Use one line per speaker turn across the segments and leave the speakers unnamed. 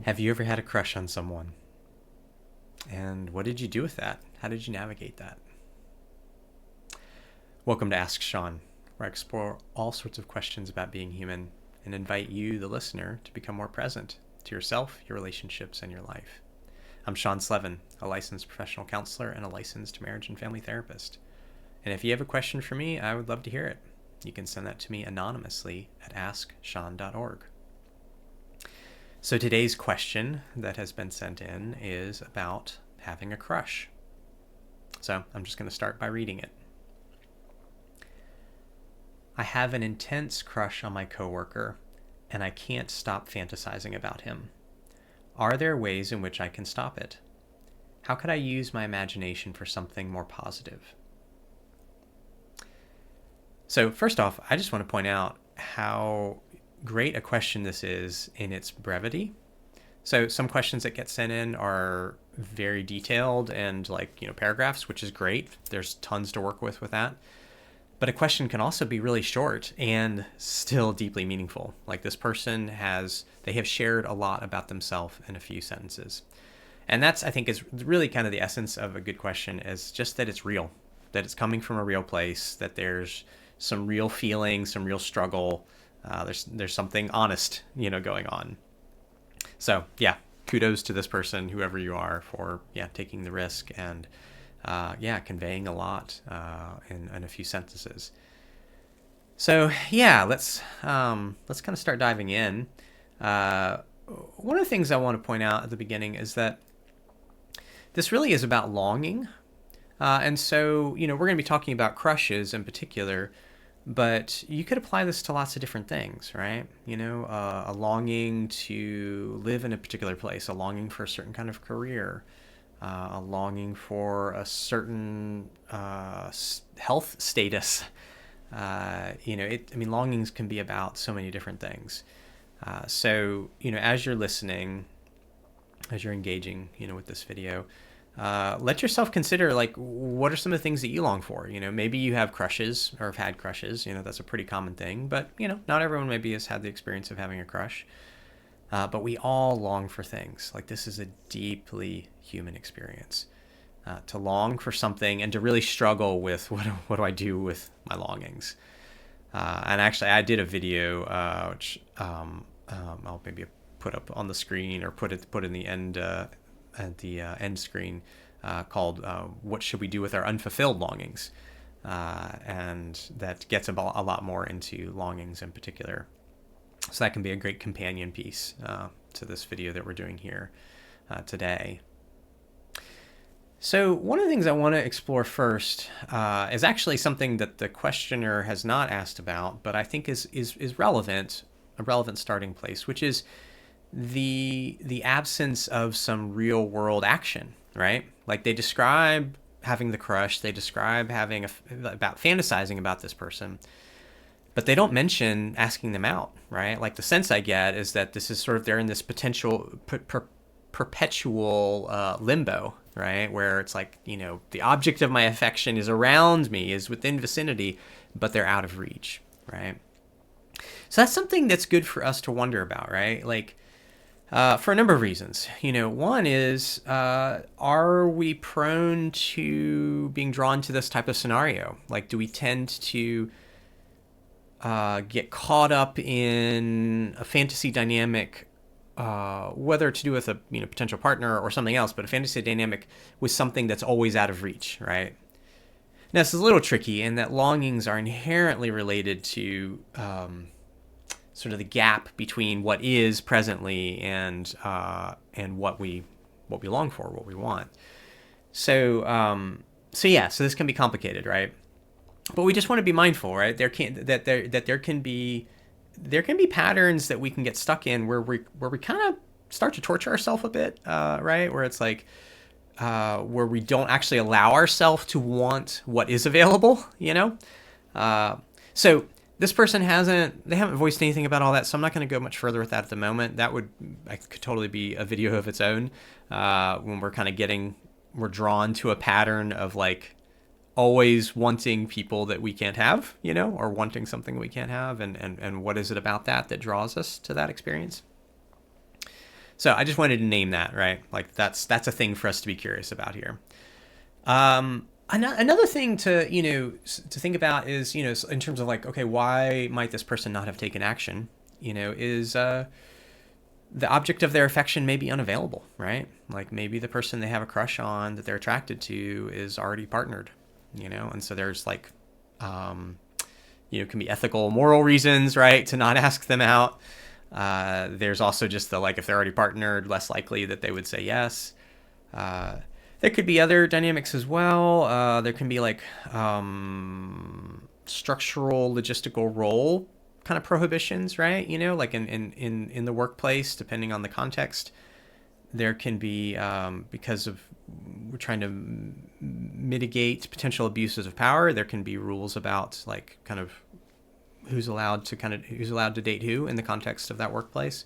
Have you ever had a crush on someone? And what did you do with that? How did you navigate that? Welcome to Ask Sean, where I explore all sorts of questions about being human and invite you, the listener, to become more present to yourself, your relationships, and your life. I'm Sean Slevin, a licensed professional counselor and a licensed marriage and family therapist. And if you have a question for me, I would love to hear it. You can send that to me anonymously at asksean.org. So today's question that has been sent in is about having a crush. So I'm just going to start by reading it. I have an intense crush on my coworker, and I can't stop fantasizing about him. Are there ways in which I can stop it? How could I use my imagination for something more positive? So first off, I just want to point out how great a question this is in its brevity. So some questions that get sent in are very detailed and paragraphs, which is great. There's tons to work with that. But a question can also be really short and still deeply meaningful. Like this person they have shared a lot about themselves in a few sentences. And that's, I think, is really kind of the essence of a good question, is just that it's real, that it's coming from a real place, that there's some real feeling, some real struggle. There's something honest, going on. So yeah, kudos to this person, whoever you are, for taking the risk and conveying a lot in a few sentences. So let's kind of start diving in. One of the things I want to point out at the beginning is that this really is about longing. And so, we're going to be talking about crushes in particular, but you could apply this to lots of different things, right? A longing to live in a particular place, a longing for a certain kind of career, a longing for a certain health status. Longings can be about so many different things. So, as you're listening, as you're engaging, with this video, let yourself consider, what are some of the things that you long for? Maybe you have crushes or have had crushes. That's a pretty common thing. But, not everyone maybe has had the experience of having a crush. But we all long for things. This is a deeply human experience. To long for something and to really struggle with what do I do with my longings. And actually, I did a video, which I'll maybe put up on the screen or put in the end at the end screen, called "What Should We Do with Our Unfulfilled Longings?" And that gets a lot more into longings in particular. So that can be a great companion piece to this video that we're doing here today. So one of the things I want to explore first is actually something that the questioner has not asked about, but I think is relevant, a relevant starting place, which is the absence of some real world action, right? They describe having the crush, they describe about fantasizing about this person, but they don't mention asking them out, right? The sense I get is that this is sort of, they're in this potential perpetual limbo, right? Where it's the object of my affection is around me, is within vicinity, but they're out of reach, right? So that's something that's good for us to wonder about, right? For a number of reasons. One is, are we prone to being drawn to this type of scenario? Do we tend to get caught up in a fantasy dynamic, whether to do with a potential partner or something else, but a fantasy dynamic with something that's always out of reach, right? Now, this is a little tricky in that longings are inherently related to sort of the gap between what is presently and what we long for, what we want. So this can be complicated, right? But we just want to be mindful, right? There can be patterns that we can get stuck in where we kind of start to torture ourselves a bit, right? Where it's where we don't actually allow ourselves to want what is available, So this person they haven't voiced anything about all that, so I'm not going to go much further with that at the moment. That could totally be a video of its own, when we're kind of we're drawn to a pattern of always wanting people that we can't have, or wanting something we can't have, and what is it about that draws us to that experience. So I just wanted to name that, right? Like that's a thing for us to be curious about here. Another thing to to think about is in terms of like, okay, why might this person not have taken action? Is the object of their affection may be unavailable, right? Like maybe the person they have a crush on that they're attracted to is already partnered, and so there's like, can be ethical, moral reasons, right, to not ask them out. There's also just the like, if they're already partnered, less likely that they would say yes. There could be other dynamics as well. There can be like structural, logistical role kind of prohibitions, right? Like in the workplace, depending on the context, there can be, because of we're trying to mitigate potential abuses of power, there can be rules about like kind of who's allowed to date who in the context of that workplace.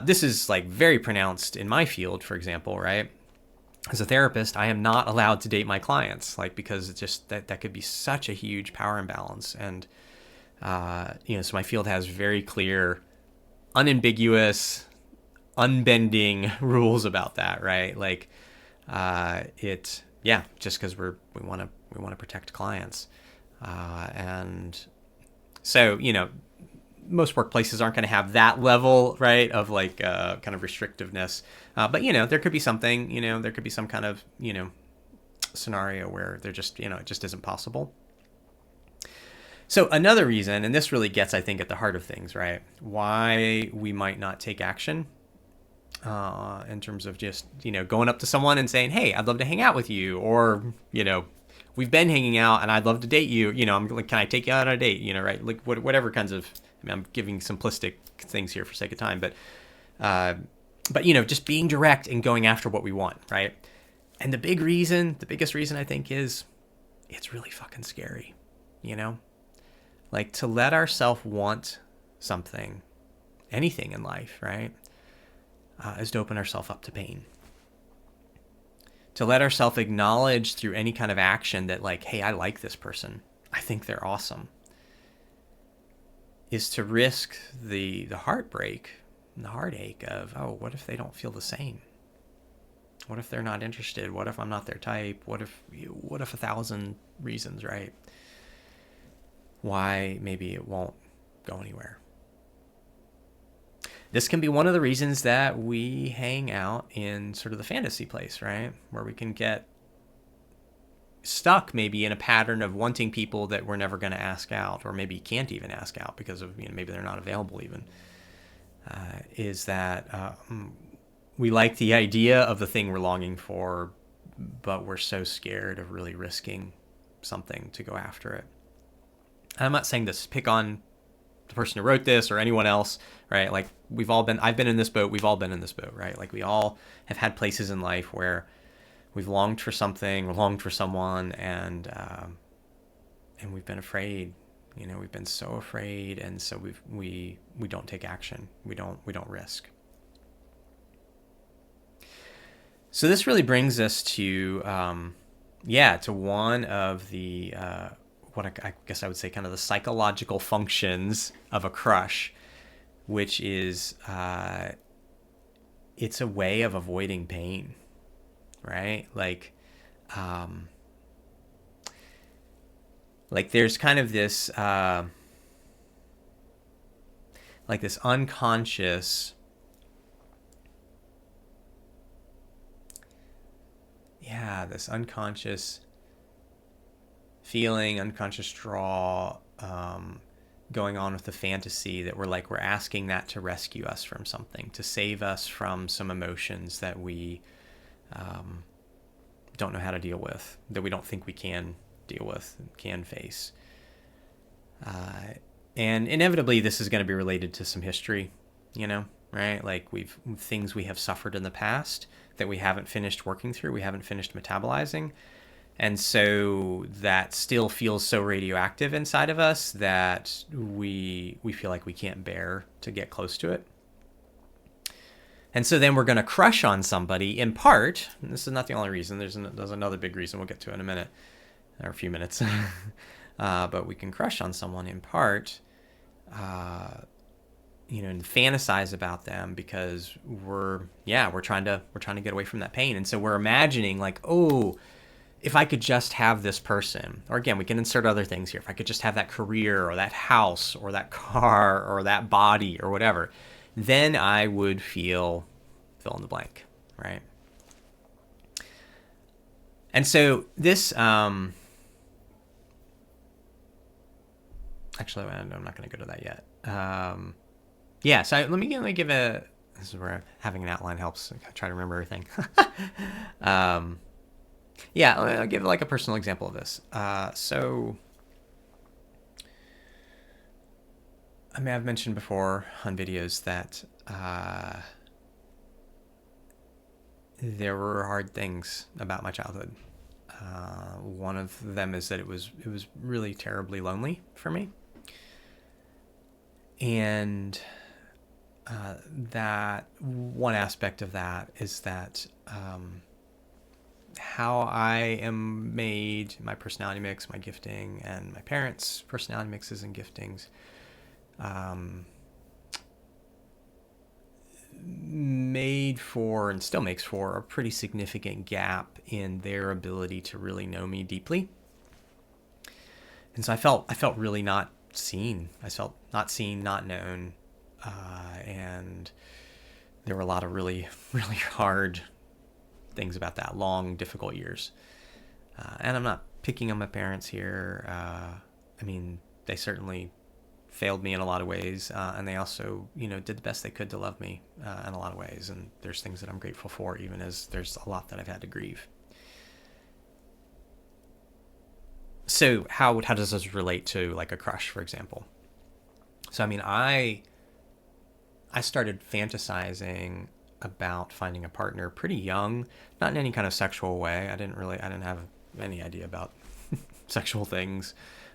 This is like very pronounced in my field, for example, right? As a therapist, I am not allowed to date my clients, like, because it's just that could be such a huge power imbalance. And, so my field has very clear, unambiguous, unbending rules about that, right? Like, just because we want to protect clients. And so, most workplaces aren't going to have that level, right, of like kind of restrictiveness. But, there could be something, there could be some kind of, scenario where they're just, it just isn't possible. So another reason, and this really gets, I think, at the heart of things, right, why we might not take action in terms of just, going up to someone and saying, hey, I'd love to hang out with you, or, we've been hanging out and I'd love to date you. I'm like, can I take you out on a date? Right? Like whatever kinds of, I'm giving simplistic things here for sake of time, but just being direct and going after what we want, right? And the biggest reason I think is it's really fucking scary, like to let ourselves want something, anything in life, right? Is to open ourselves up to pain. To let ourselves acknowledge through any kind of action that like, hey, I like this person, I think they're awesome, is to risk the heartbreak and the heartache of, oh, what if they don't feel the same? What if they're not interested? What if I'm not their type? What if 1,000 reasons, right? Why maybe it won't go anywhere. This can be one of the reasons that we hang out in sort of the fantasy place, right? Where we can get stuck maybe in a pattern of wanting people that we're never going to ask out, or maybe can't even ask out because of, maybe they're not available even. Is that we like the idea of the thing we're longing for, but we're so scared of really risking something to go after it. And I'm not saying this, pick on the person who wrote this or anyone else, right? Like I've been in this boat, we've all been in this boat, right? Like we all have had places in life where we've longed for something, or longed for someone, and we've been afraid. We've been so afraid, and so we don't take action. We don't risk. So this really brings us to one of the what I guess I would say kind of the psychological functions of a crush, which is it's a way of avoiding pain, right? Like there's kind of this like this unconscious feeling, unconscious draw going on with the fantasy that we're asking that to rescue us from something, to save us from some emotions that we don't know how to deal with, that we don't think we can deal with, can face. And inevitably this is going to be related to some history, right? Like things we have suffered in the past that we haven't finished working through, we haven't finished metabolizing. And so that still feels so radioactive inside of us that we feel like we can't bear to get close to it. And so then we're going to crush on somebody in part, and this is not the only reason, there's another big reason we'll get to in a minute, or a few minutes, but we can crush on someone in part and fantasize about them because we're trying to get away from that pain. And so we're imagining like, oh, if I could just have this person, or again, we can insert other things here. If I could just have that career or that house or that car or that body or whatever, then I would feel fill in the blank, right? And so this, actually, I'm not going to go to that yet. So let me give a, this is where having an outline helps. I try to remember everything. I'll give like a personal example of this. So, I mean, I've mentioned before on videos that there were hard things about my childhood. One of them is that it was really terribly lonely for me, and that one aspect of that is that how I am made, my personality mix, my gifting, and my parents' personality mixes and giftings made for and still makes for a pretty significant gap in their ability to really know me deeply. And so I felt really not seen. I felt not seen, not known, and there were a lot of really, really hard things about that, long, difficult years. And I'm not picking on my parents here. I mean, they certainly failed me in a lot of ways, and they also, did the best they could to love me in a lot of ways. And there's things that I'm grateful for, even as there's a lot that I've had to grieve. So how does this relate to like a crush, for example? So I mean, I started fantasizing about finding a partner pretty young, not in any kind of sexual way. I didn't have any idea about sexual things.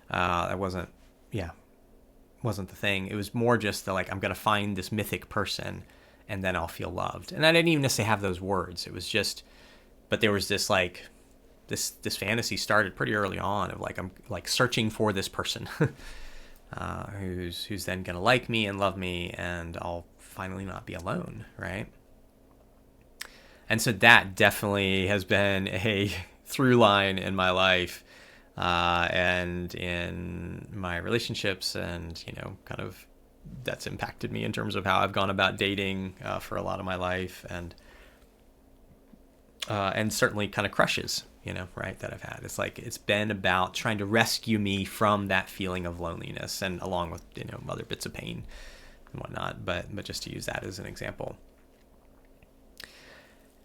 That wasn't the thing. It was more just the like, I'm going to find this mythic person and then I'll feel loved. And I didn't even necessarily have those words. It was just, but there was this like, this fantasy started pretty early on of like, I'm like searching for this person who's then going to like me and love me, and I'll finally not be alone. Right. And so that definitely has been a through line in my life, and in my relationships, and, kind of that's impacted me in terms of how I've gone about dating for a lot of my life, and certainly kind of crushes, right, that I've had. It's like, it's been about trying to rescue me from that feeling of loneliness, and along with, other bits of pain and whatnot, but just to use that as an example.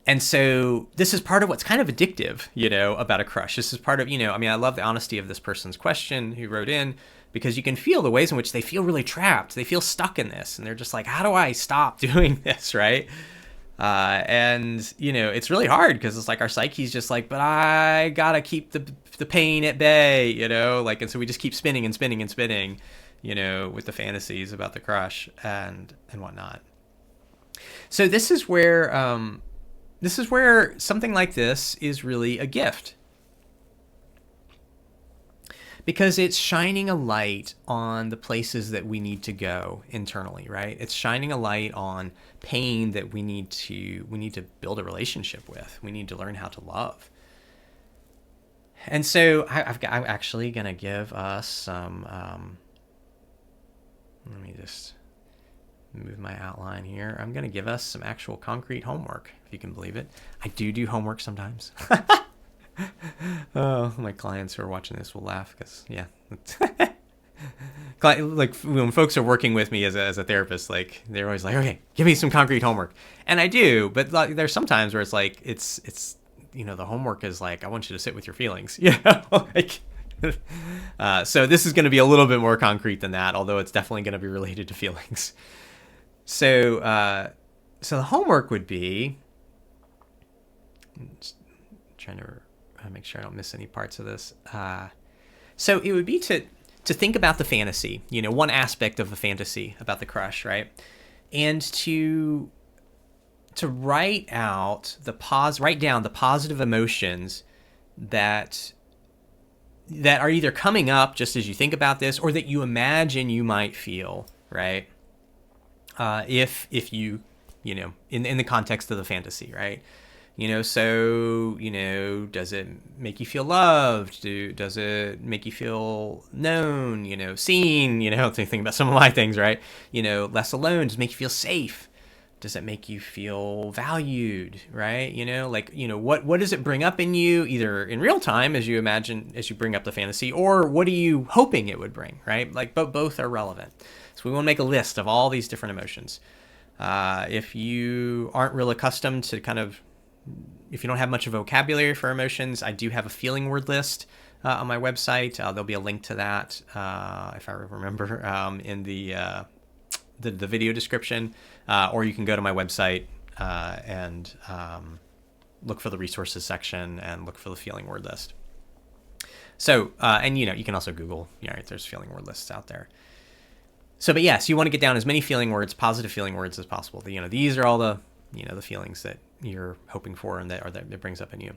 And so this is part of what's kind of addictive, about a crush. This is part of, I love the honesty of this person's question who wrote in, because you can feel the ways in which they feel really trapped. They feel stuck in this, and they're just like, how do I stop doing this, right? And, it's really hard because it's like our psyche's just like, but I gotta keep the pain at bay, and so we just keep spinning and spinning and spinning, with the fantasies about the crush and whatnot. So this is where something like this is really a gift, because it's shining a light on the places that we need to go internally, right? It's shining a light on pain that we need to build a relationship with. We need to learn how to love. And so I'm actually going to give us some, let me just move my outline here. I'm going to give us some actual concrete homework, if you can believe it. I do homework sometimes. Oh, my clients who are watching this will laugh because, like when folks are working with me as a therapist, like they're always like, okay, give me some concrete homework. And I do, but like, there's sometimes where it's like, it's the homework is like, I want you to sit with your feelings. Like, so this is going to be a little bit more concrete than that, although it's definitely going to be related to feelings. So the homework would be, just trying to make sure I don't miss any parts of this. So it would be to think about the fantasy, one aspect of the fantasy about the crush, right? And to write down the positive emotions that are either coming up just as you think about this, or that you imagine you might feel, right? If you, in the context of the fantasy, right? So, does it make you feel loved? Does it make you feel known, seen, to think about some of my things, right? Less alone, does it make you feel safe? Does it make you feel valued, right? What does it bring up in you, either in real time as you bring up the fantasy, or what are you hoping it would bring, right? Like, both are relevant. So we want to make a list of all these different emotions. If you aren't real accustomed to if you don't have much of a vocabulary for emotions, I do have a feeling word list on my website. There'll be a link to that if I remember in the video description, or you can go to my website and look for the resources section and look for the feeling word list. So, and you can also Google, there's feeling word lists out there. So, but yes, you want to get down as many feeling words, positive feeling words as possible. These are all the the feelings that you're hoping for and that it brings up in you.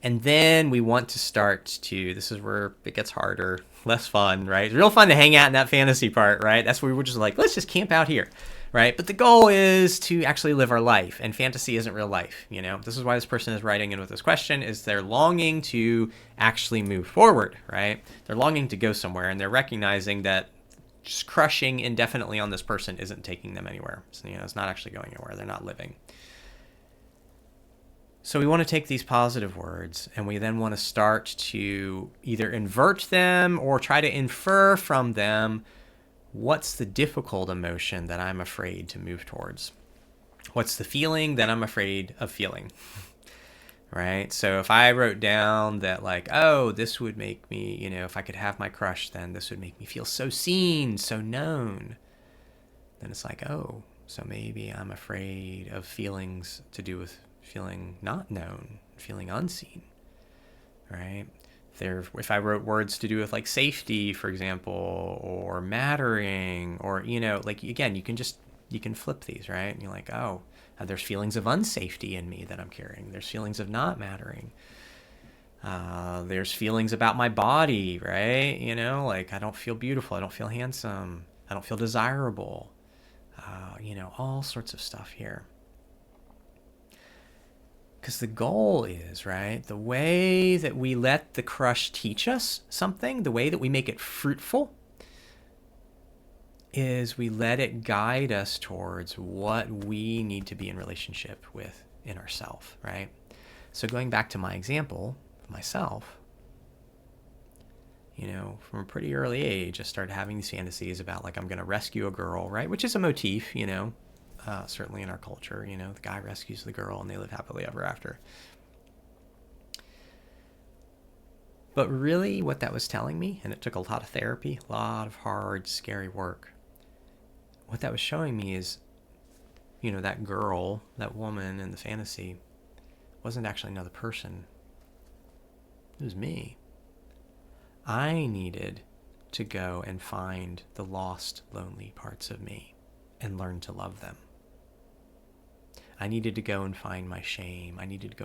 And then we want to start to, this is where it gets harder, less fun, right? It's real fun to hang out in that fantasy part, right? That's where we're just like, let's just camp out here, right? But the goal is to actually live our life, and fantasy isn't real life, This is why this person is writing in with this question, is they're longing to actually move forward, right? They're longing to go somewhere, and they're recognizing that just crushing indefinitely on this person isn't taking them anywhere. So, it's not actually going anywhere. They're not living. So we want to take these positive words, and we then want to start to either invert them or try to infer from them what's the difficult emotion that I'm afraid to move towards. What's the feeling that I'm afraid of feeling? Right? So if I wrote down that, like, oh, this would make me, if I could have my crush, then this would make me feel so seen, so known. Then it's like, oh, so maybe I'm afraid of feelings to do with feeling not known, feeling unseen, right? If I wrote words to do with like safety, for example, or mattering, or, again, you can flip these, right? And you're like, oh, there's feelings of unsafety in me that I'm carrying. There's feelings of not mattering. There's feelings about my body, right? Like I don't feel beautiful. I don't feel handsome. I don't feel desirable. All sorts of stuff here. Because the goal is, right, the way that we let the crush teach us something, the way that we make it fruitful, is we let it guide us towards what we need to be in relationship with in ourselves, right? So going back to my example of myself, from a pretty early age, I started having these fantasies about, like, I'm going to rescue a girl, right? Which is a motif, certainly in our culture, the guy rescues the girl and they live happily ever after. But really what that was telling me, and it took a lot of therapy, a lot of hard, scary work, what that was showing me is, that girl, that woman in the fantasy wasn't actually another person. It was me. I needed to go and find the lost, lonely parts of me and learn to love them. I needed to go and find my shame. I needed to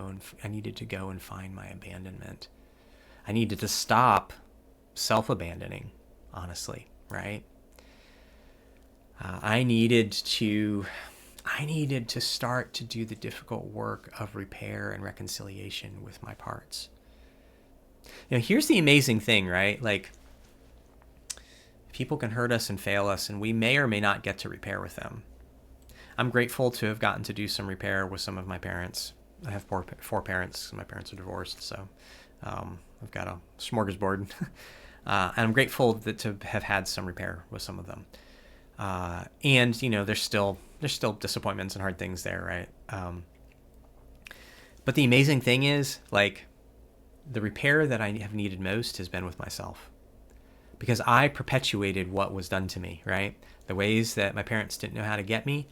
go and find my abandonment. I needed to stop self-abandoning, honestly, right? I needed to start to do the difficult work of repair and reconciliation with my parts. Here's the amazing thing, right? Like, people can hurt us and fail us, and we may or may not get to repair with them. I'm grateful to have gotten to do some repair with some of my parents. I have four parents. My parents are divorced, so I've got a smorgasbord. And I'm grateful to have had some repair with some of them. And there's still disappointments and hard things there, right? But the amazing thing is, like, the repair that I have needed most has been with myself, because I perpetuated what was done to me, right? The ways that my parents didn't know how to get me,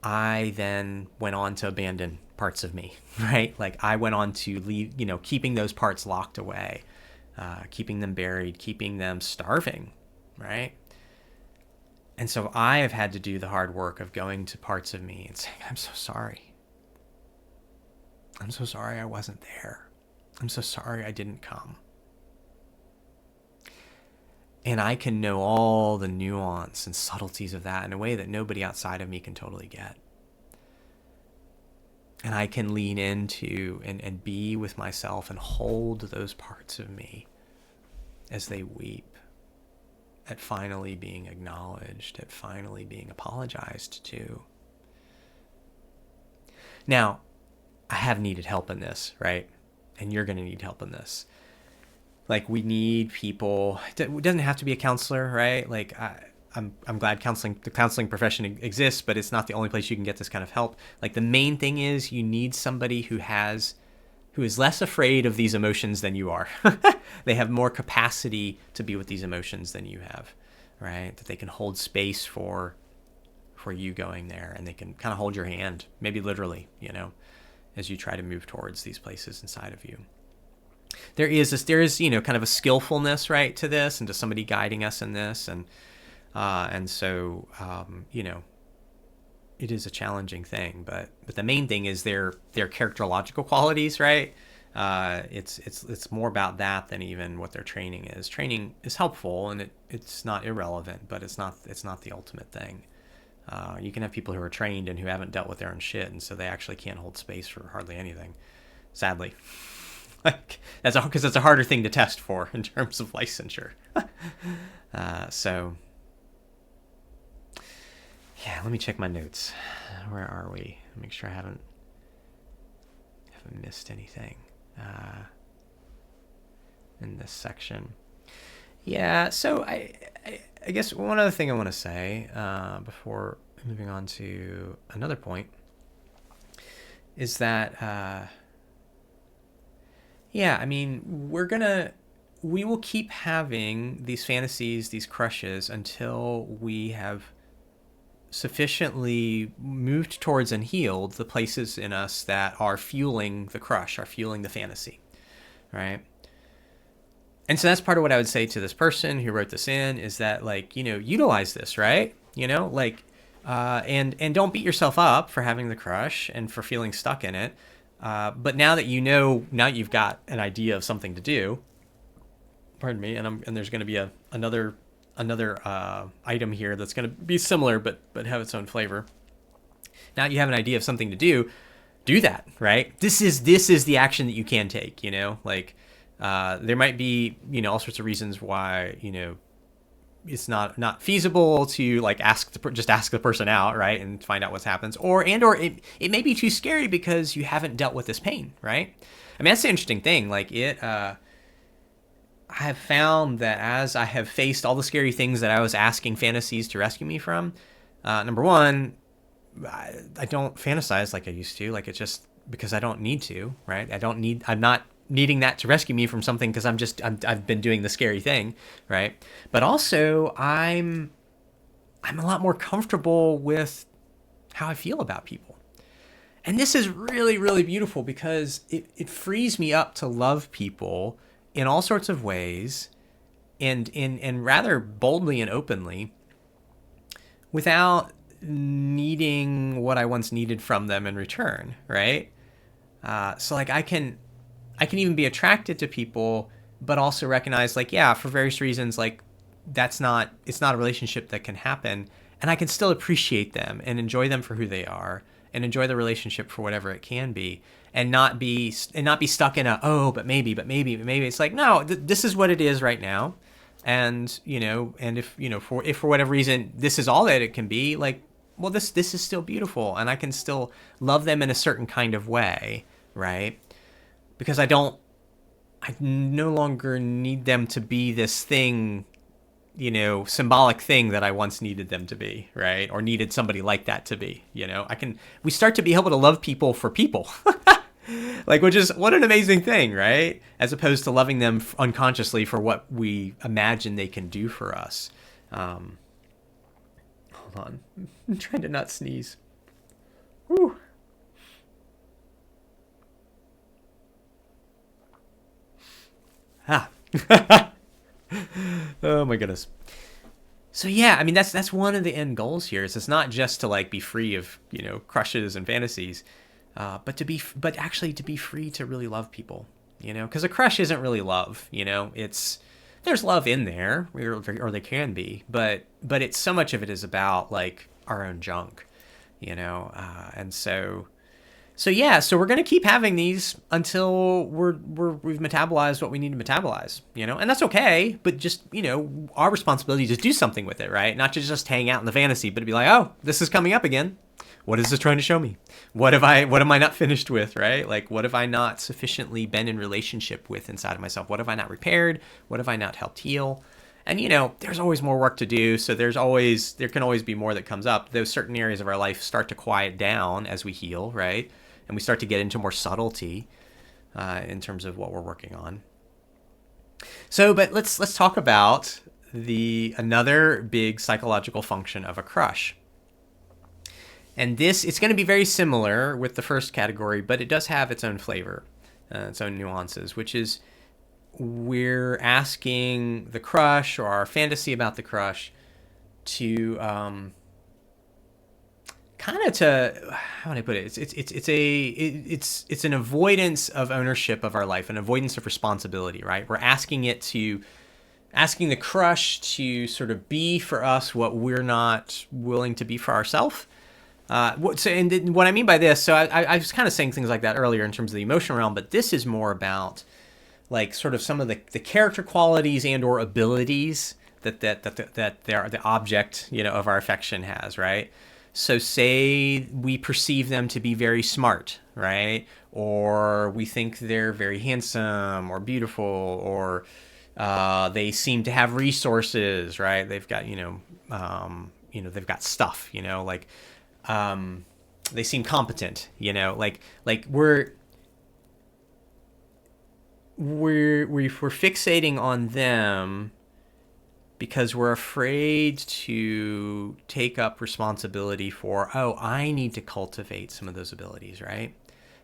I then went on to abandon parts of me, right? Like, I went on to leave, keeping those parts locked away, keeping them buried, keeping them starving, right? And so I have had to do the hard work of going to parts of me and saying, I'm so sorry. I'm so sorry I wasn't there. I'm so sorry I didn't come. And I can know all the nuance and subtleties of that in a way that nobody outside of me can totally get. And I can lean into and be with myself and hold those parts of me as they weep at finally being acknowledged, at finally being apologized to. Now, I have needed help in this, right? And you're going to need help in this. Like, we need people. It doesn't have to be a counselor, right? Like, I'm glad the counseling profession exists, but it's not the only place you can get this kind of help. Like, the main thing is you need somebody who is less afraid of these emotions than you are. They have more capacity to be with these emotions than you have, right? That they can hold space for you going there, and they can kind of hold your hand, maybe literally, as you try to move towards these places inside of you. There is kind of a skillfulness, right, to this, and to somebody guiding us in this, and so it is a challenging thing, but the main thing is their characterological qualities, right? It's more about that than even what their training is. Training is helpful, and it's not irrelevant, but it's not the ultimate thing. You can have people who are trained and who haven't dealt with their own shit, and so they actually can't hold space for hardly anything, sadly. Like, because that's a harder thing to test for in terms of licensure. So, yeah, let me check my notes. Where are we? Make sure I haven't missed anything in this section. Yeah, so I guess one other thing I want to say before moving on to another point is that we will keep having these fantasies, these crushes, until we have sufficiently moved towards and healed the places in us that are fueling the crush, are fueling the fantasy, right? And so that's part of what I would say to this person who wrote this in, is that, like, utilize this, right? And don't beat yourself up for having the crush and for feeling stuck in it. But now that now you've got an idea of something to do, pardon me, and there's going to be another item here that's going to be similar but have its own flavor. Now you have an idea of something to do that, right? This is the action that you can take, like there might be all sorts of reasons why it's not feasible to, like, ask the person out, right, and find out what happens, or it may be too scary because you haven't dealt with this pain, right? I mean, that's the interesting thing. Like, I have found that as I have faced all the scary things that I was asking fantasies to rescue me from, number one, I don't fantasize like I used to. Like, it's just because I don't need to, right? I'm not needing that to rescue me from something because I've been doing the scary thing, right? But also I'm a lot more comfortable with how I feel about people. And this is really, really beautiful because it frees me up to love people in all sorts of ways and rather boldly and openly without needing what I once needed from them in return, right? So, like, I can even be attracted to people, but also recognize, like, yeah, for various reasons, like, it's not a relationship that can happen, and I can still appreciate them and enjoy them for who they are and enjoy the relationship for whatever it can be, and not be stuck in but maybe. It's like, no, this is what it is right now. And, and if for whatever reason, this is all that it can be, like, well, this is still beautiful, and I can still love them in a certain kind of way, right? Because I no longer need them to be this thing, symbolic thing that I once needed them to be, right? Or needed somebody like that to be, we start to be able to love people for people, like, which is, what an amazing thing, right? As opposed to loving them unconsciously for what we imagine they can do for us. Hold on. I'm trying to not sneeze. Whew. Oh my goodness. So yeah, I mean, that's one of the end goals here. Is it's not just to, like, be free of crushes and fantasies, but actually to be free to really love people. Because a crush isn't really love. It's there's love in there, or there can be, but it's so much of it is about like our own junk, and so yeah, so we're gonna keep having these until we've metabolized what we need to metabolize, and that's okay. But just our responsibility is to do something with it, right? Not to just hang out in the fantasy, but to be like, oh, this is coming up again. What is this trying to show me? What am I not finished with, right? Like, what have I not sufficiently been in relationship with inside of myself? What have I not repaired? What have I not helped heal? And there's always more work to do. So there can always be more that comes up. Those certain areas of our life start to quiet down as we heal, right? And we start to get into more subtlety in terms of what we're working on. So, but let's talk about another big psychological function of a crush. And it's going to be very similar with the first category, but it does have its own flavor, its own nuances, which is we're asking the crush or our fantasy about the crush to how would I put it? It's an avoidance of ownership of our life, an avoidance of responsibility, right? We're asking the crush to sort of be for us what we're not willing to be for ourselves. What I mean by this, so I was kind of saying things like that earlier in terms of the emotional realm, but this is more about like sort of some of the character qualities and or abilities that the object of our affection has, right? So say we perceive them to be very smart, right? Or we think they're very handsome or beautiful, or they seem to have resources, right? They've got they've got stuff, like. They seem competent, like we're fixating on them because we're afraid to take up responsibility for, I need to cultivate some of those abilities, right?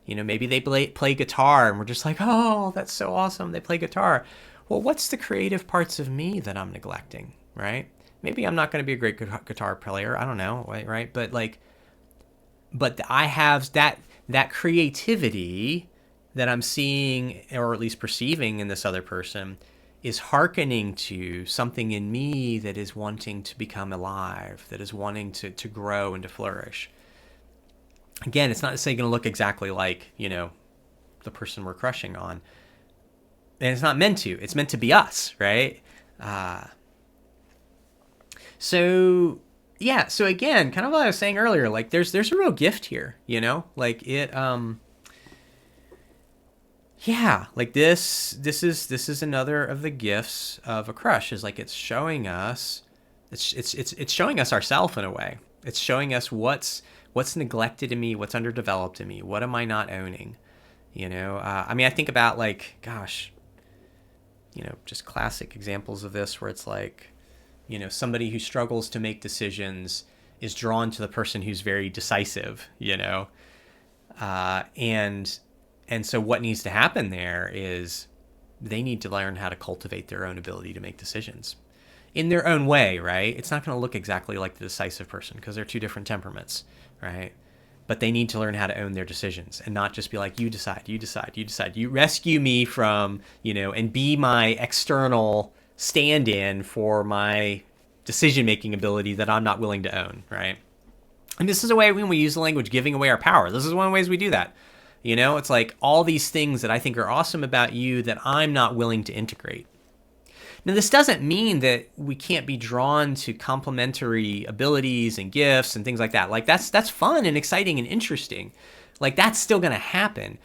Maybe they play guitar and we're just like, oh, that's so awesome. They play guitar. Well, what's the creative parts of me that I'm neglecting, right? Maybe I'm not going to be a great guitar player. I don't know, right? But I have that creativity that I'm seeing, or at least perceiving in this other person, is hearkening to something in me that is wanting to become alive, that is wanting to grow and to flourish. Again, it's not necessarily going to look exactly like, the person we're crushing on. And it's not meant to. It's meant to be us, right? So again, kind of what I was saying earlier, like there's a real gift here, like it, like this is another of the gifts of a crush, is like it's showing us ourself in a way. It's showing us what's neglected in me, what's underdeveloped in me, what am I not owning, I think about like, gosh, just classic examples of this where it's like, somebody who struggles to make decisions is drawn to the person who's very decisive, and so what needs to happen there is they need to learn how to cultivate their own ability to make decisions in their own way, right? It's not going to look exactly like the decisive person because they're two different temperaments, right? But they need to learn how to own their decisions and not just be like, you decide, you rescue me from, and be my external stand-in for my decision-making ability that I'm not willing to own, right? And this is a way when we use the language giving away our power. This is one of the ways we do that. It's like all these things that I think are awesome about you that I'm not willing to integrate. Now, this doesn't mean that we can't be drawn to complementary abilities and gifts and things like that. Like that's fun and exciting and interesting. Like that's still going to happen.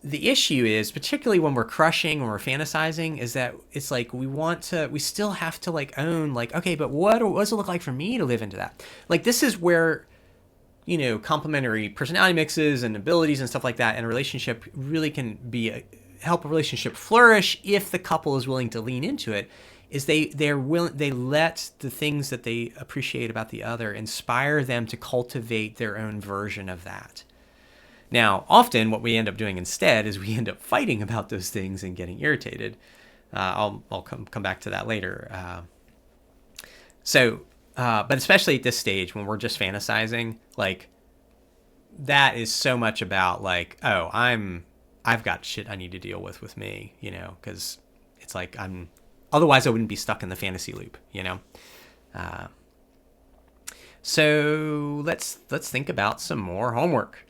The issue is, particularly when we're crushing, when we're fantasizing, is that it's like we still have to like own, like, okay, but what does it look like for me to live into that? Like this is where, complementary personality mixes and abilities and stuff like that in a relationship really can help a relationship flourish if the couple is willing to lean into it. Is they let the things that they appreciate about the other inspire them to cultivate their own version of that. Now, often what we end up doing instead is we end up fighting about those things and getting irritated. I'll come back to that later. But especially at this stage when we're just fantasizing, like that is so much about like, I've got shit I need to deal with me, because it's like I'm Otherwise, I wouldn't be stuck in the fantasy loop, So let's think about some more homework.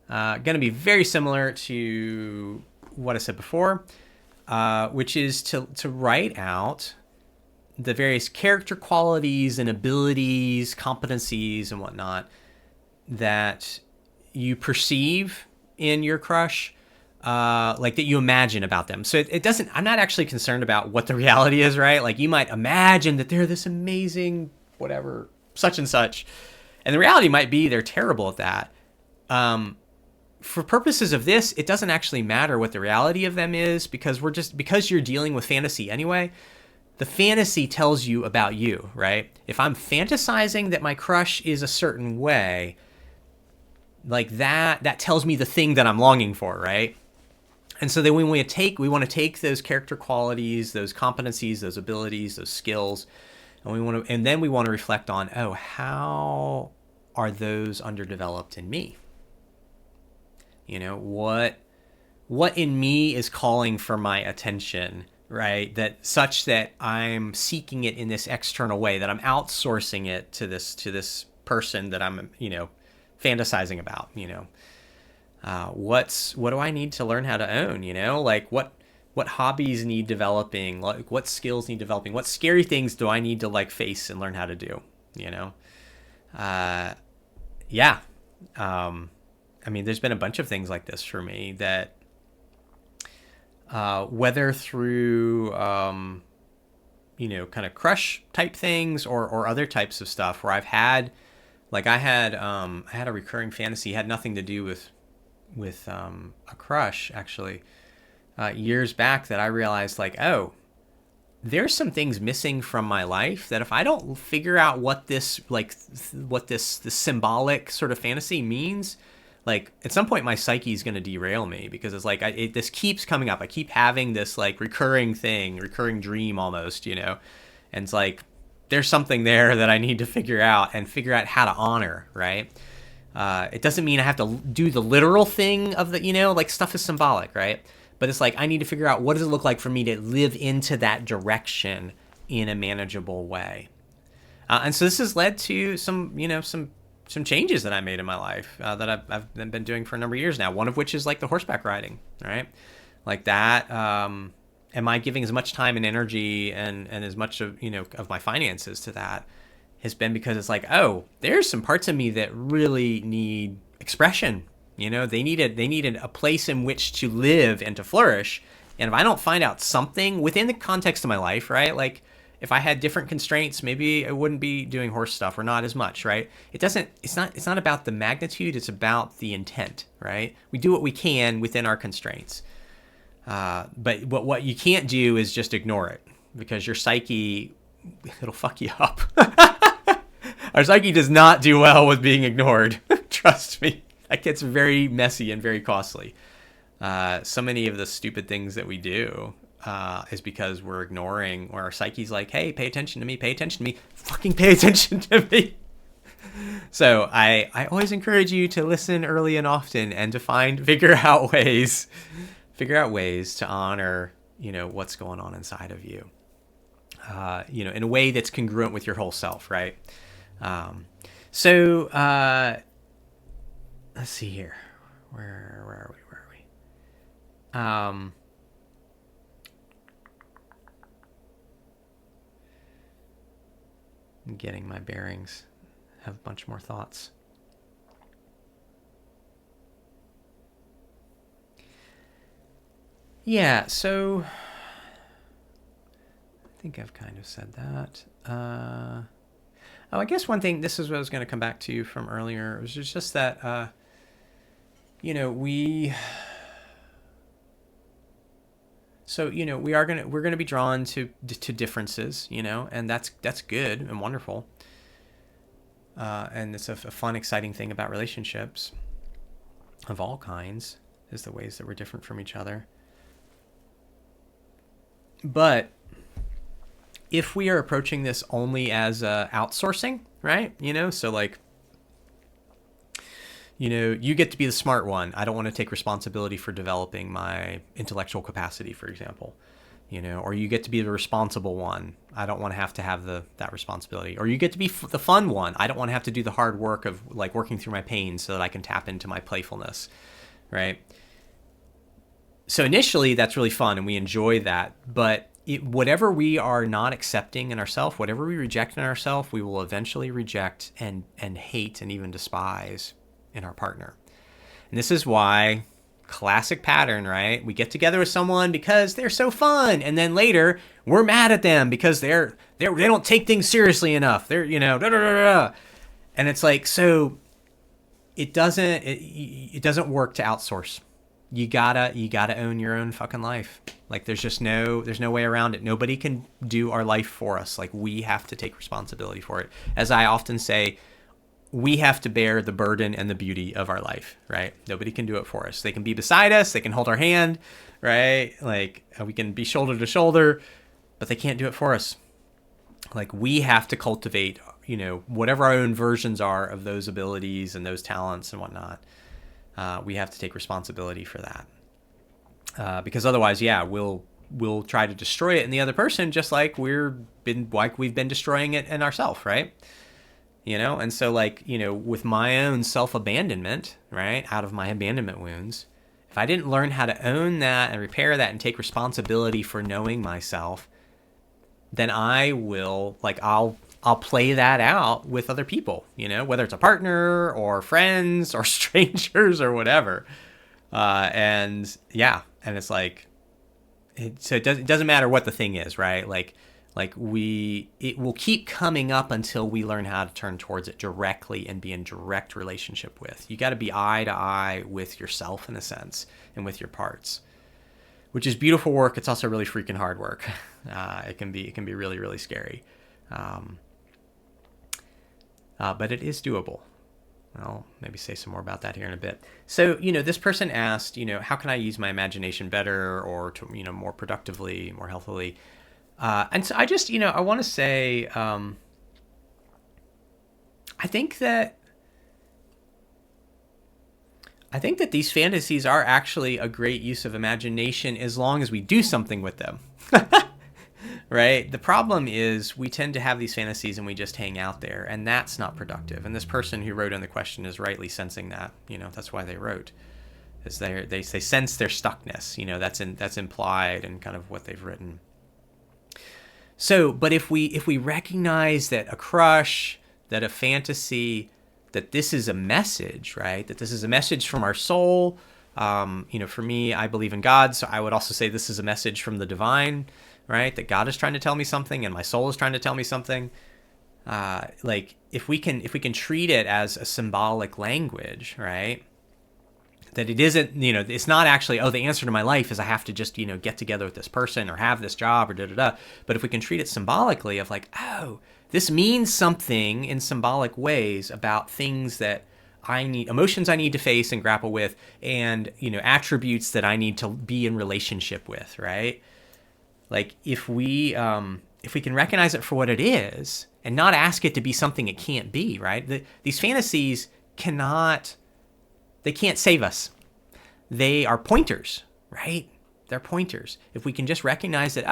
Going to be very similar to what I said before, which is to write out the various character qualities and abilities, competencies, and whatnot that you perceive in your crush, like that you imagine about them. So it doesn't, I'm not actually concerned about what the reality is, right? Like you might imagine that they're this amazing, whatever, such and such. And the reality might be they're terrible at that. For purposes of this, it doesn't actually matter what the reality of them is because because you're dealing with fantasy anyway. The fantasy tells you about you, right? If I'm fantasizing that my crush is a certain way, like that tells me the thing that I'm longing for, right? And so then we want to take those character qualities, those competencies, those abilities, those skills, and then we want to reflect on, how are those underdeveloped in me? What in me is calling for my attention, right? Such that I'm seeking it in this external way, that I'm outsourcing it to this person that I'm, fantasizing about, what do I need to learn how to own, like what hobbies need developing, like what skills need developing, what scary things do I need to like face and learn how to do, yeah. There's been a bunch of things like this for me that, whether through, kind of crush type things or other types of stuff where I've had, like I had a recurring fantasy, had nothing to do with a crush actually, years back, that I realized like, there's some things missing from my life that if I don't figure out what this symbolic sort of fantasy means, like at some point my psyche is going to derail me because it's like this keeps coming up. I keep having this like recurring dream almost, and it's like there's something there that I need to figure out how to honor, right? It doesn't mean I have to do the literal thing of the, like stuff is symbolic, right? But it's like I need to figure out what does it look like for me to live into that direction in a manageable way. And so this has led to some changes that I made in my life that I've been doing for a number of years now. One of which is like the horseback riding, right? Like that. Am I giving as much time and energy and as much of of my finances to that? Has been because it's like, there's some parts of me that really need expression. They needed a place in which to live and to flourish. And if I don't find out something within the context of my life, right? Like if I had different constraints, maybe I wouldn't be doing horse stuff or not as much, right? It's not about the magnitude, it's about the intent, right? We do what we can within our constraints. But what you can't do is just ignore it because your psyche, it'll fuck you up. Our psyche does not do well with being ignored. Trust me. That gets very messy and very costly. So many of the stupid things that we do is because we're ignoring, or our psyche's like, hey, pay attention to me, fucking pay attention to me. So I always encourage you to listen early and often and to figure out ways to honor, what's going on inside of you, in a way that's congruent with your whole self, right? So let's see here. Where are we? I'm getting my bearings. Have a bunch more thoughts. Yeah, so I think I've kind of said that. I guess one thing, this is what I was going to come back to from earlier, it was just that, we're going to be drawn to differences, and that's good and wonderful. And it's a fun, exciting thing about relationships of all kinds, is the ways that we're different from each other. But if we are approaching this only as outsourcing, right? So like, you get to be the smart one. I don't want to take responsibility for developing my intellectual capacity, for example. or you get to be the responsible one. I don't want to have that responsibility. Or you get to be the fun one. I don't want to have to do the hard work of like working through my pain so that I can tap into my playfulness, right? So initially that's really fun and we enjoy that, but whatever we are not accepting in ourselves, whatever we reject in ourselves, we will eventually reject and hate and even despise in our partner. And this is why, classic pattern, right? We get together with someone because they're so fun, and then later we're mad at them because they don't take things seriously enough. They're da, da, da, da. And it's like, so it doesn't work to outsource. You gotta own your own fucking life. Like there's no way around it. Nobody can do our life for us. Like we have to take responsibility for it. As I often say, we have to bear the burden and the beauty of our life, right? Nobody can do it for us. They can be beside us. They can hold our hand, right? Like we can be shoulder to shoulder, but they can't do it for us. Like we have to cultivate, whatever our own versions are of those abilities and those talents and whatnot. We have to take responsibility for that. Because otherwise, we'll try to destroy it in the other person, just like we've been destroying it in ourselves, right? And so with my own self-abandonment, right, out of my abandonment wounds, if I didn't learn how to own that and repair that and take responsibility for knowing myself, then I will, I'll play that out with other people, whether it's a partner or friends or strangers or whatever. And it's like, so it doesn't matter what the thing is, right? It will keep coming up until we learn how to turn towards it directly and be in direct relationship with. You got to be eye to eye with yourself in a sense and with your parts, which is beautiful work. It's also really freaking hard work. It can be really, really scary. But it is doable. I'll maybe say some more about that here in a bit. So, this person asked, how can I use my imagination better or to, more productively, more healthily? And so I just, I want to say, I think that these fantasies are actually a great use of imagination as long as we do something with them. Right? The problem is we tend to have these fantasies and we just hang out there, and that's not productive. And this person who wrote in the question is rightly sensing that. That's why they wrote. Is they sense their stuckness. That's implied in kind of what they've written. So, but if we recognize that a crush, that a fantasy, that this is a message, right? That this is a message from our soul. For me, I believe in God, so I would also say this is a message from the divine, right? That God is trying to tell me something and my soul is trying to tell me something. If we can treat it as a symbolic language, right? That it isn't, it's not actually, the answer to my life is I have to just, get together with this person or have this job or da-da-da. But if we can treat it symbolically of this means something in symbolic ways about things that emotions I need to face and grapple with, and, attributes that I need to be in relationship with, right? If we can recognize it for what it is and not ask it to be something it can't be, right? These fantasies they can't save us. They are pointers, right? They're pointers. If we can just recognize that,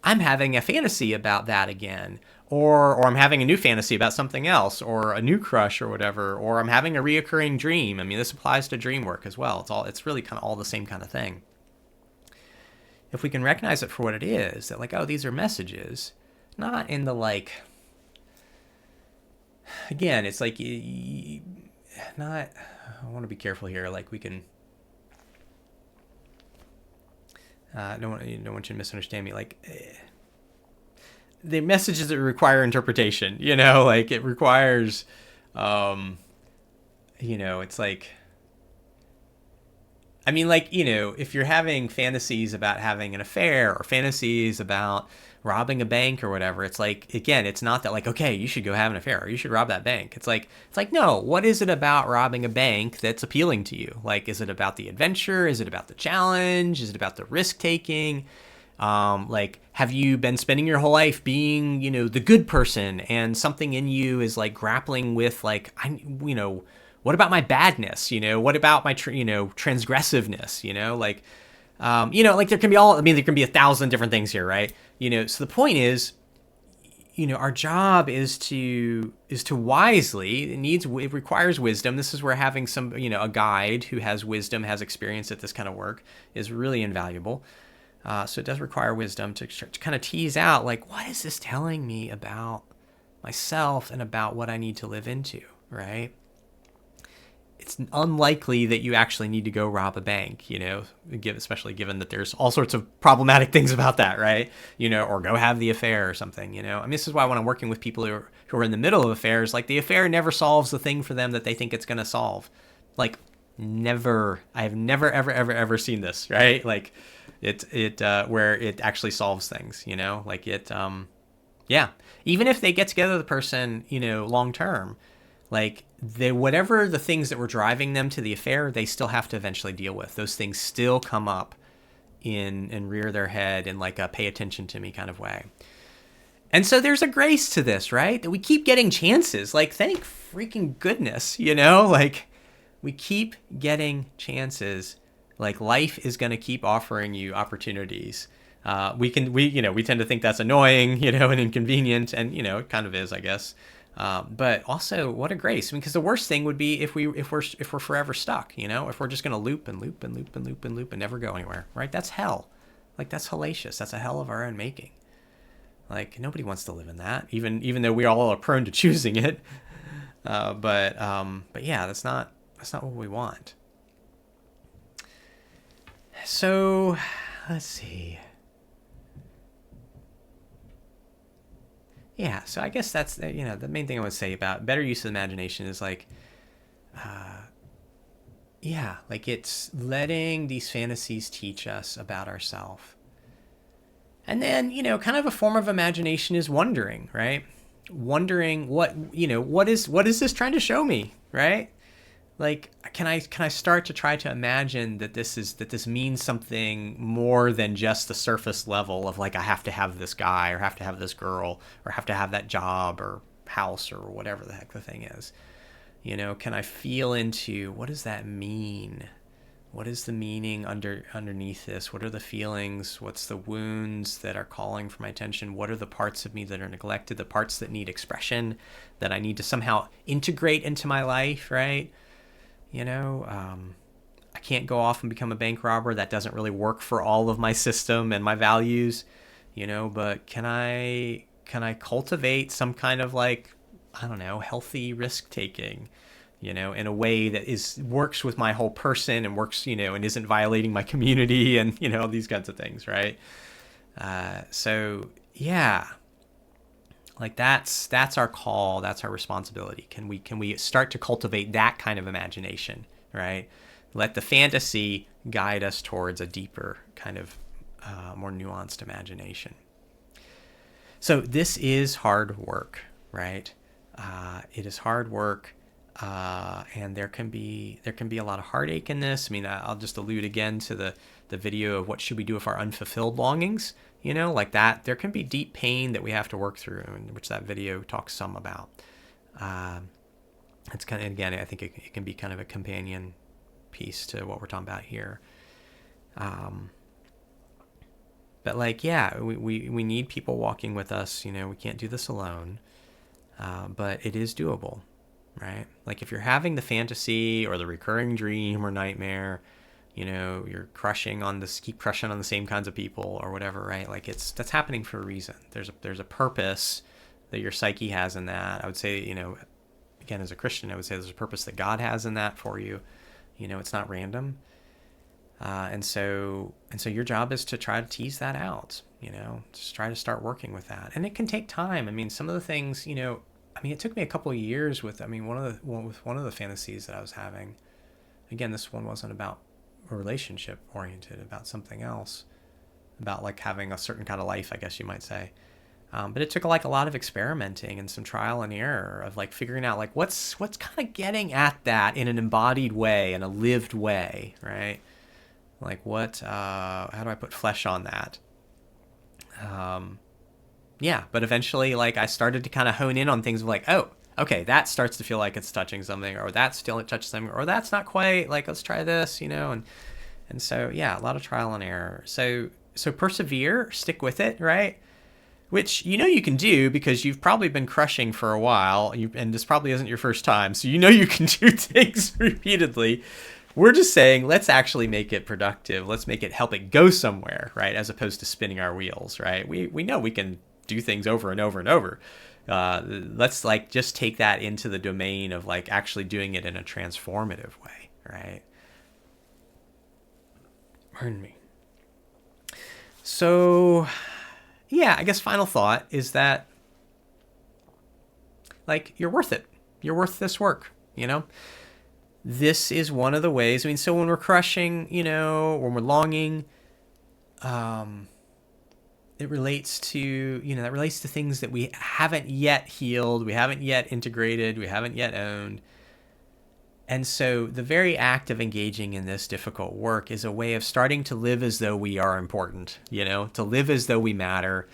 I'm having a fantasy about that again, or I'm having a new fantasy about something else, or a new crush or whatever, or I'm having a reoccurring dream. I mean, this applies to dream work as well. It's really kind of all the same kind of thing. If we can recognize it for what it is, that these are messages, not in the again, it's not, I want to be careful here. We can, don't want you to misunderstand me. The messages that require interpretation, it requires, it's if you're having fantasies about having an affair or fantasies about robbing a bank or whatever, it's again, it's not that okay, you should go have an affair or you should rob that bank. It's no, what is it about robbing a bank that's appealing to you? Is it about the adventure? Is it about the challenge? Is it about the risk taking? Have you been spending your whole life being, the good person, and something in you is grappling with what about my badness? What about my, transgressiveness? Like there can be 1,000 different things here, right? So the point is, our job is to wisely. It requires wisdom. This is where having a guide who has wisdom, has experience at this kind of work is really invaluable. So it does require wisdom to kind of tease out, like, what is this telling me about myself and about what I need to live into, right? It's unlikely that you actually need to go rob a bank, especially given that there's all sorts of problematic things about that, right? Or go have the affair or something, this is why when I'm working with people who are in the middle of affairs, like the affair never solves the thing for them that they think it's going to solve. Like never, I have never, ever seen this, right? Like where it actually solves things, like yeah. Even if they get together the person, long term, like whatever the things that were driving them to the affair, they still have to eventually deal with. Those things still come up and rear their head in like a pay attention to me kind of way. And so there's a grace to this, right? That we keep getting chances. Like, thank freaking goodness, like we keep getting chances. Like life is going to keep offering you opportunities. We tend to think that's annoying, and inconvenient, and it kind of is, I guess. But also, what a grace! Because the worst thing would be if we're forever stuck. If we're just going to loop and loop and loop and loop and loop and never go anywhere, right? That's hell. Like that's hellacious. That's a hell of our own making. Like nobody wants to live in that, even though we all are prone to choosing it. But yeah, that's not what we want. So let's see. Yeah, so I guess that's the main thing I would say about better use of imagination is like, like it's letting these fantasies teach us about ourselves. And then, kind of a form of imagination is wondering, right? Wondering what is this trying to show me, right? Like, can I start to try to imagine that this means something more than just the surface level of like, I have to have this guy or have to have this girl or have to have that job or house or whatever the heck the thing is. Can I feel into what does that mean? What is the meaning underneath this? What are the feelings? What's the wounds that are calling for my attention? What are the parts of me that are neglected? The parts that need expression that I need to somehow integrate into my life, right? I can't go off and become a bank robber. That doesn't really work for all of my system and my values, but can I cultivate some kind of like, I don't know, healthy risk taking, in a way that works with my whole person and works, and isn't violating my community and, these kinds of things. Right. So yeah, like that's our call. That's our responsibility. Can we start to cultivate that kind of imagination, right? Let the fantasy guide us towards a deeper kind of more nuanced imagination. So this is hard work, right? It is hard work, and there can be a lot of heartache in this. I mean, I'll just allude again to the video of what should we do with our unfulfilled longings. Like that, there can be deep pain that we have to work through, which that video talks some about. It's kind of, again, I think it can be kind of a companion piece to what we're talking about here. But like, yeah, we need people walking with us. We can't do this alone, but it is doable, right? Like if you're having the fantasy or the recurring dream or nightmare, you're keep crushing on the same kinds of people or whatever, right? Like that's happening for a reason. There's a purpose that your psyche has in that. I would say, again, as a Christian, I would say there's a purpose that God has in that for you. It's not random. And so your job is to try to tease that out, just try to start working with that. And it can take time. I mean, some of the things, it took me a couple of years with one of the fantasies that I was having. Again, this one wasn't about a relationship oriented, about something else, about like having a certain kind of life, I guess you might say. But it took like a lot of experimenting and some trial and error of like figuring out like what's kind of getting at that in an embodied way, in a lived way, right? Like how do I put flesh on that? Yeah, but eventually like I started to kind of hone in on things of like, oh, okay, that starts to feel like it's touching something, or that still touches something, or that's not quite, like, let's try this, And so, yeah, a lot of trial and error. So persevere, stick with it, right? Which you can do because you've probably been crushing for a while, and this probably isn't your first time. So you can do things repeatedly. We're just saying, let's actually make it productive. Let's make it help it go somewhere, right? As opposed to spinning our wheels, right? We know we can do things over and over and over. Let's just take that into the domain of actually doing it in a transformative way, right? Pardon me. So, yeah, I guess final thought is that you're worth it. You're worth this work, This is one of the ways. I mean, so when we're crushing, when we're longing, it relates to, that relates to things that we haven't yet healed, we haven't yet integrated, we haven't yet owned. And so the very act of engaging in this difficult work is a way of starting to live as though we are important, to live as though we matter,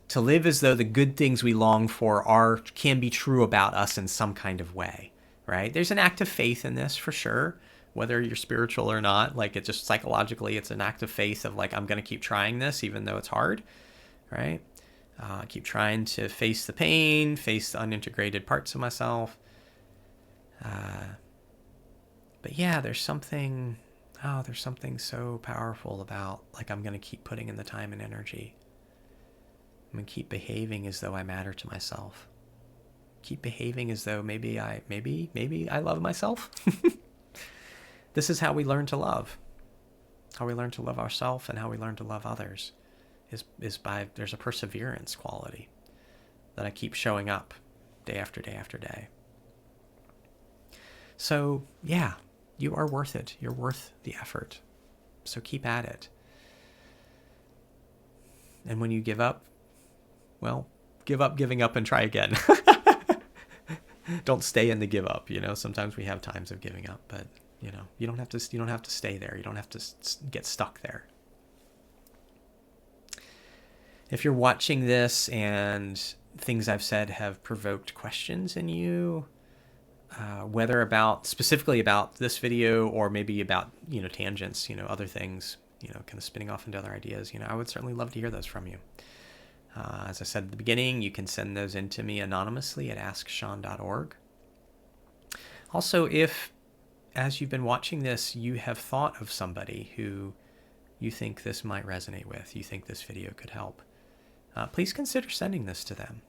to live as though the good things we long for can be true about us in some kind of way, right? There's an act of faith in this for sure, whether you're spiritual or not. It's just psychologically, it's an act of faith of I'm going to keep trying this even though it's hard, right? Keep trying to face the pain, face the unintegrated parts of myself. But yeah, there's something so powerful about I'm going to keep putting in the time and energy. I'm going to keep behaving as though I matter to myself. Keep behaving as though maybe I love myself. This is how we learn to love. How we learn to love ourselves and how we learn to love others is by there's a perseverance quality that I keep showing up day after day after day. So, yeah, you are worth it. You're worth the effort. So keep at it. And when you give up, well, give up giving up and try again. Don't stay in the give up. Sometimes we have times of giving up, but you don't have to stay there. You don't have to get stuck there. If you're watching this and things I've said have provoked questions in you, whether specifically about this video or maybe about, tangents, other things, kind of spinning off into other ideas, I would certainly love to hear those from you. As I said at the beginning, you can send those in to me anonymously at asksean.org. Also, if, as you've been watching this, you have thought of somebody who you think this might resonate with, you think this video could help, please consider sending this to them.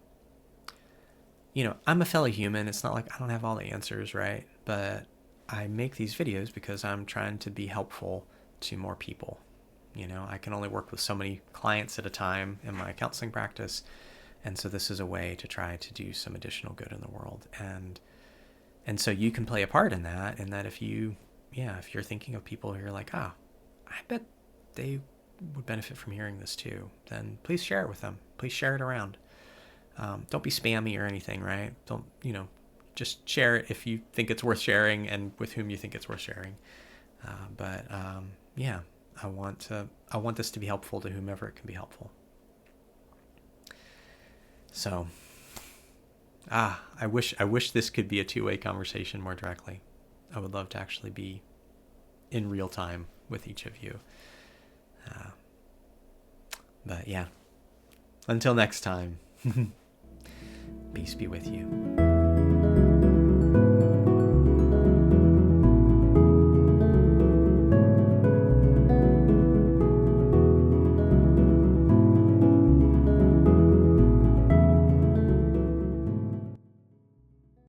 I'm a fellow human. It's not I don't have all the answers, right? But I make these videos because I'm trying to be helpful to more people. I can only work with so many clients at a time in my counseling practice. And so this is a way to try to do some additional good in the world. And so you can play a part in that. And that if you're thinking of people who are I bet they would benefit from hearing this too, then please share it with them. Please share it around. Don't be spammy or anything, right? Don't, just share it if you think it's worth sharing and with whom you think it's worth sharing. But I want this to be helpful to whomever it can be helpful. So, I wish this could be a two-way conversation more directly. I would love to actually be in real time with each of you. But yeah, until next time, peace be with you.